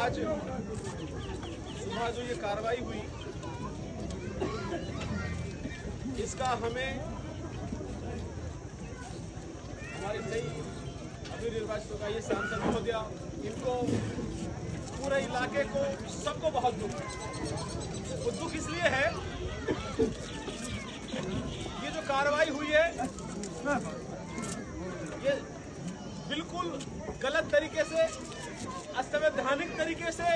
आज सुबह जो ये कार्रवाई हुई, इसका हमें हमारे कई अभिनिर्वाचितों का ये सांसद महोदय, इनको पूरे इलाके को सबको बहुत दुख है। वो दुख इसलिए है, ये जो कार्रवाई हुई है ये बिल्कुल गलत तरीके से, असंवैधानिक तरीके से,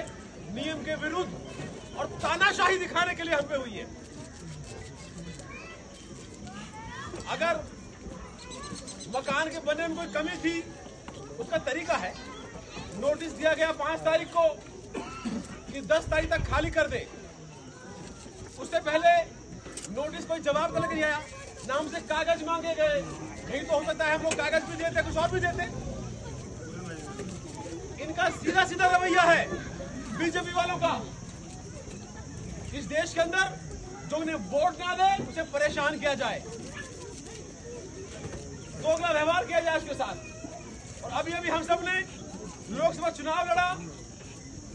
नियम के विरुद्ध और तानाशाही दिखाने के लिए हम पे हुई है। अगर मकान के बनने में कोई कमी थी, उसका तरीका है। नोटिस दिया गया 5 तारीख को कि 10 तारीख तक खाली कर दे। उससे पहले नोटिस कोई जवाब तो नहीं आया, ना हमसे कागज मांगे गए। नहीं तो हो सकता है हम लोग कागज भी देते, कुछ और भी देते। इनका सीधा सीधा रवैया है बीजेपी वालों का। इस देश के अंदर जो उन्हें वोट ना दे उसे परेशान किया जाए, दोगला व्यवहार किया जाए उसके साथ। और अभी हम सब ने लोकसभा चुनाव लड़ा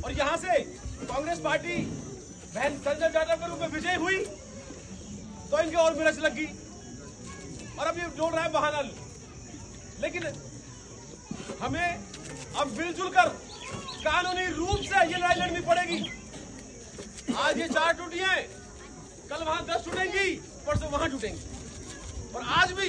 और यहां से कांग्रेस पार्टी बहन संजय यादव के रूप में विजय हुई, तो इनकी और मिर्च लगी और अब ये जोड़ रहा है बहाना। लेकिन हमें अब मिलजुल कर कानूनी रूप से ये लड़ाई लड़नी पड़ेगी। आज ये 4 टूटी हैं, कल वहां 10 टूटेंगी, परसों वहां टूटेंगी। और आज भी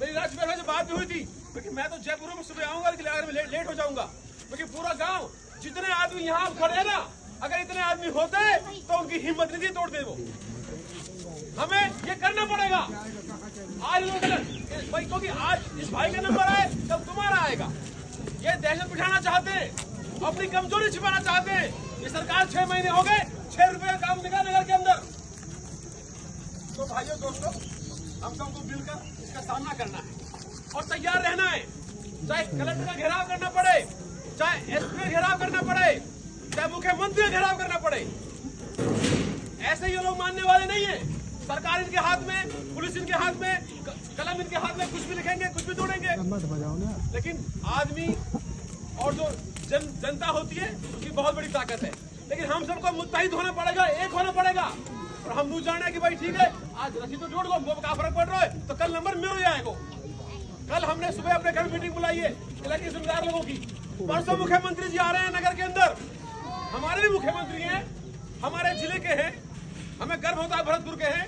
मेरी राज्यसभा से बात भी हुई थी, क्योंकि मैं तो जयपुर में सुबह आऊंगा, लेकिन अगर मैं लेट हो जाऊंगा, क्योंकि पूरा गांव जितने आदमी यहाँ खड़े हैं ना, अगर इतने आदमी होते तो उनकी हिम्मत नहीं थी तोड़ते वो। हमें ये करना पड़ेगा आज भाई, क्योंकि आज इस भाई का नंबर आए तब तुम्हारा आएगा। ये दहशत बिठाना चाहते हैं, अपनी कमजोरी छिपाना चाहते हैं। ये सरकार 6 महीने हो गए, 6 रुपए का काम निकाल नगर के अंदर। तो भाइयों दोस्तों, हम सबको मिलकर इसका सामना करना है और तैयार रहना है। चाहे कलेक्टर का घेराव करना पड़े, चाहे एसपी का घेराव करना पड़े, चाहे मुख्यमंत्री का घेराव करना पड़े। ऐसे ये लोग मानने वाले नहीं है। सरकार इनके हाथ में, पुलिस इनके हाथ में, कलम इनके हाथ में, कुछ भी लिखेंगे, कुछ भी तोड़ेंगे। लेकिन आदमी और जो जनता होती है उसकी बहुत बड़ी ताकत है। लेकिन हम सबको मुत्तहिद होना पड़ेगा, एक होना पड़ेगा। और हम दूर जाना है कि भाई ठीक है, आज रसीद तो जोड़ लो, वो क्या फर्क पड़ रहा है, तो कल नंबर मिल जाएगा। कल हमने सुबह अपने घर मीटिंग बुलाई है इलाके जिम्मेदार लोगों की। परसों मुख्यमंत्री जी आ रहे हैं नगर के अंदर। हमारे भी मुख्यमंत्री हैं, हमारे जिले के हैं, हमें गर्व होता है भरतपुर के हैं।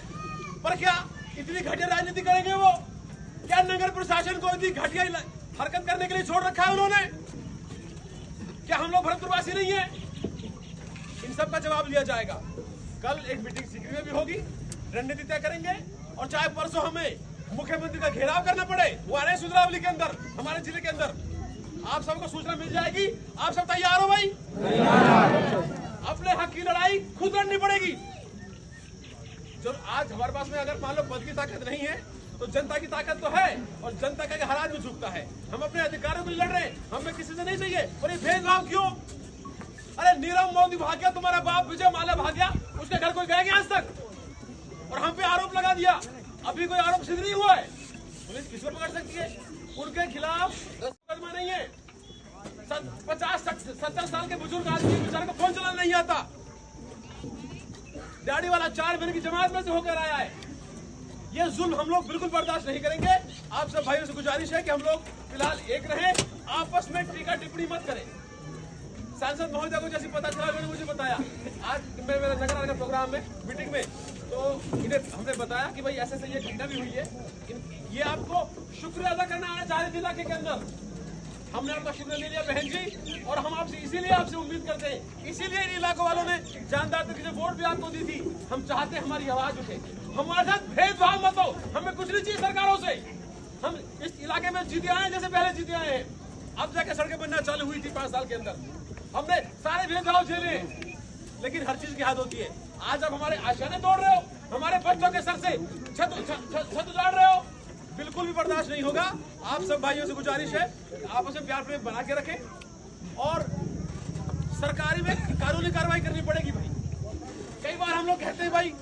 पर क्या इतनी घटिया राजनीति करेंगे वो? क्या नगर प्रशासन को इतनी घटिया हरकत करने के लिए छोड़ रखा है उन्होंने? क्या हम लोग भरतपुरवासी नहीं है? इन सब का जवाब लिया जाएगा। कल एक मीटिंग सीकरी में भी होगी, रणनीति तय करेंगे। और चाहे परसों हमें मुख्यमंत्री का घेराव करना पड़े, वो आ रहे हैं सुंदरावली के अंदर, हमारे जिले के अंदर, आप सबको सूचना मिल जाएगी। आप सब तैयार हो भाई? अपने हक की लड़ाई खुद लड़नी पड़ेगी। जो आज हमारे पास में अगर मान लो पद की ताकत नहीं है, तो जनता की ताकत तो है, और जनता का हर आदमी झुकता है। हम अपने अधिकारों के लिए लड़ रहे हैं, हमें किसी से नहीं चाहिए। और ये भेदभाव क्यों? अरे नीरव मोदी भाग गया, तुम्हारा बाप विजय माल्या भाग गया, उसके घर कोई गया क्या आज तक? और हम पे आरोप लगा दिया, अभी कोई आरोप सिद्ध नहीं हुआ है। पुलिस किसको पकड़ सकती है? उनके खिलाफ मुकदमा नहीं है। 50-70 साल के बुजुर्ग आदमी बेचारे को फोन चलाना नहीं आता। दाढ़ी वाला 4 महीने की जमात में से होकर आया है। ये जुल्म हम लोग बिल्कुल बर्दाश्त नहीं करेंगे। आप सब भाइयों से गुजारिश है कि हम लोग फिलहाल एक रहें, आपस में टीका टिप्पणी मत करें। सांसद महोदय को जैसे पता चला, उन्होंने मुझे बताया आज मैं मेरे नगर आने प्रोग्राम में मीटिंग में, तो इन्हें हमने बताया कि भाई ऐसे ये घटना भी हुई है। ये आपको शुक्रिया अदा करना आना चाह रहे थे इलाके के अंदर। हमने आपका शुक्रिया ले लिया बहन जी, और हम आपसे इसीलिए आपसे उम्मीद करते हैं, इसीलिए इन इलाकों वालों ने जानदार तरीके से वोट भी आपको दी थी। हम चाहते हैं हमारी आवाज उठे, हमारे साथ भेदभाव मत हो। हमें कुछ नहीं चाहिए सरकारों से। हम इस इलाके में जीते आए जैसे पहले जीते आए हैं। अब जाके सड़कें बनना चालू हुई थी 5 साल के अंदर। हमने सारे भेदभाव झेले, लेकिन हर चीज की हद होती है। आज आप हमारे आशाएं तोड़ रहे हो, हमारे बच्चों के सर से छत उजाड़ रहे हो, बिल्कुल भी बर्दाश्त नहीं होगा। आप सब भाइयों से गुजारिश है आपस में प्यार प्रेम बना के रखें, और सरकारी में कानूनी कार्रवाई करनी पड़ेगी भाई। कई बार हम लोग कहते हैं भाई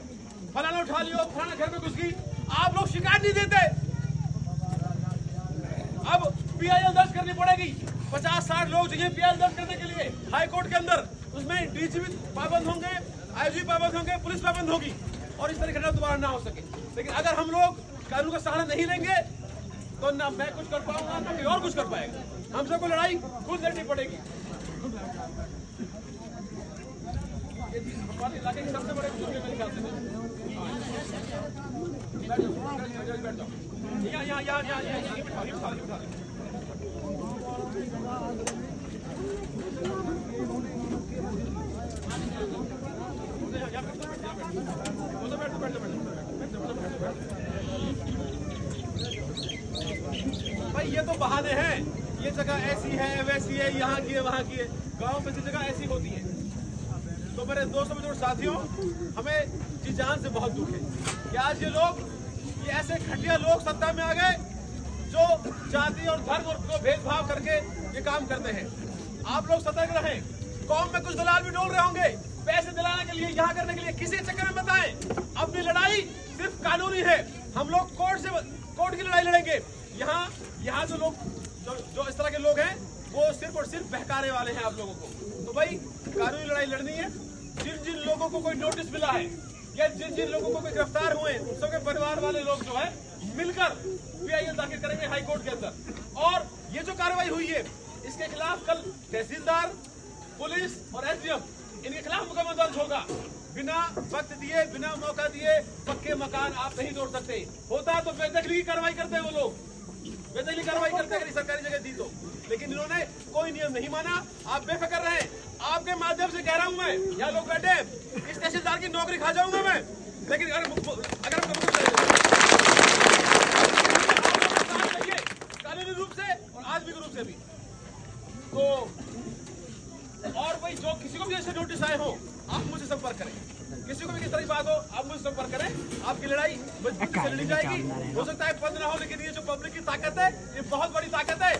फलाना उठा लियो, फलाना घर में घुस गई, आप लोग शिकायत नहीं देते। अब पीआईएल दर्ज करनी पड़ेगी। 50-60 लोग चाहिए पीआईएल दर्ज करने के लिए हाई कोर्ट के अंदर। उसमें डीजीपी पाबंद होंगे, आईजी पाबंद होंगे, पुलिस पाबंद होगी और इस तरह की घटना दोबारा ना हो सके। लेकिन अगर हम लोग कानून का सहारा नहीं लेंगे तो ना मैं कुछ कर पाऊंगा ना कोई और कुछ कर पाएगा। हम सबको लड़ाई खुद लड़नी पड़ेगी। हमारे इलाके के सबसे बड़े बुजुर्ग मेरे ख्याल से बैठ जाओ। भाई ये तो बहाने हैं, ये जगह ऐसी है वैसी है, यहाँ की है वहाँ की है। गांव में जगह ऐसी होती है। तो मेरे दोस्तों में साथियों, हमें जी जान से बहुत दुख है कि आज ये ऐसे घटिया लोग सत्ता में आ गए जो जाति और धर्म को भेदभाव करके ये काम करते हैं। आप लोग सतर्क रहें। कौम में कुछ दलाल भी डोल रहे होंगे पैसे दिलाने के लिए, यहाँ करने के लिए। किसी चक्कर में बताएं अपनी लड़ाई सिर्फ कानूनी है। हम लोग कोर्ट की लड़ाई लड़ेंगे। यहाँ जो लोग जो इस तरह के लोग हैं वो सिर्फ और सिर्फ बहकाने वाले हैं आप लोगों को। तो भाई कानूनी लड़ाई लड़नी है। जिन लोगों को कोई नोटिस मिला है या जिन लोगों को कोई गिरफ्तार हुए हैं, उन सबके परिवार वाले लोग जो है मिलकर PIL दाखिल करेंगे हाई कोर्ट के अंदर। और ये जो कार्रवाई हुई है इसके खिलाफ कल तहसीलदार, पुलिस और SDM इनके खिलाफ मुकदमा दर्ज होगा। बिना वक्त दिए, बिना मौका दिए पक्के मकान आप नहीं तोड़ सकते। होता तो बेदखली की कार्रवाई करते हैं वो लोग, बेदखली कार्रवाई करते हैं सरकारी जगह दी तो। लेकिन इन्होंने कोई नियम नहीं माना। आप बेफिक्र रहें। आपके माध्यम से कह रहा हूं मैं, यहाँ लोग बैठे हैं, इस तहसीलदार की नौकरी खा जाऊंगा मैं। लेकिन अगर कानूनी रूप से और आदमी रूप से भी तो, और भाई जो किसी को भी ऐसे नोटिस आए हो आप मुझसे संपर्क करें। किसी को भी किस तरह की बात हो आप मुझसे संपर्क करें। आपकी लड़ाई मजबूती से लड़ी जाएगी। हो सकता है बंद ना हो, लेकिन ये जो पब्लिक की ताकत है ये बहुत बड़ी ताकत है।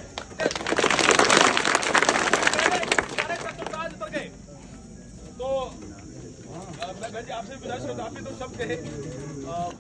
तो मैं आपसे गुजारिश करता हूं, आप भी तो सब कहे